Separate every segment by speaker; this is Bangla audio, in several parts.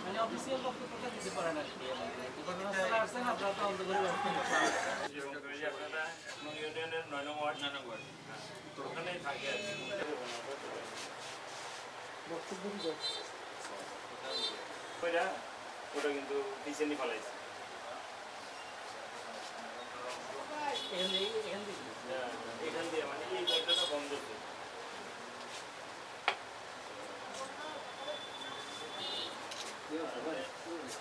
Speaker 1: মানে অফিসিয়াল বক্তব্যটা দিতে পারেন আর কি ঘটনাস্থলে আসছেন আপনারা তো অন্ধ করে
Speaker 2: আপনারা ইউনিয়নের 9 নং ওয়ার্ড ওখানে থাকে আর কি ওটা কিন্তু ডিসেন্ডি ফলাইছে এখান দিয়ে মানে এই পর্যাটা বন্ধ হচ্ছে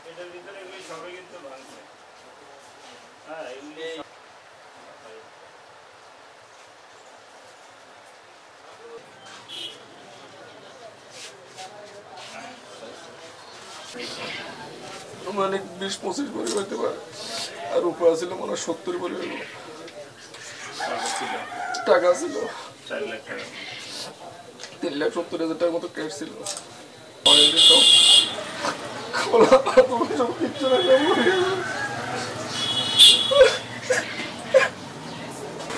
Speaker 2: এটার ভিতরে এগুলি সবাই কিন্তু ভাঙছে হ্যাঁ এগুলি
Speaker 3: মানে 20-25 পরিবার হইতে পারে আর উপরে ছিল মনে হয় 70 পরিবার টাকা ছিল 3,70,000 টাকার মতো ক্যাশ ছিল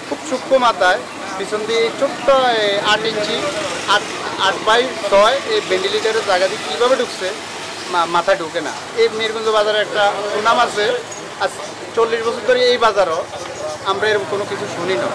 Speaker 4: খুব সূক্ষ্ম মাথায় পিছন দিয়ে ছোট্ট 8 ইঞ্চি 8/6 এই ভেন্টিলেটারের জায়গা দিয়ে কীভাবে ঢুকছে মাথা ঢুকে না। এই মিরগঞ্জ বাজারে একটা সুনাম আছে, আর 40 বছর ধরে এই বাজারও আমরা এরকম কোনো কিছু শুনি না।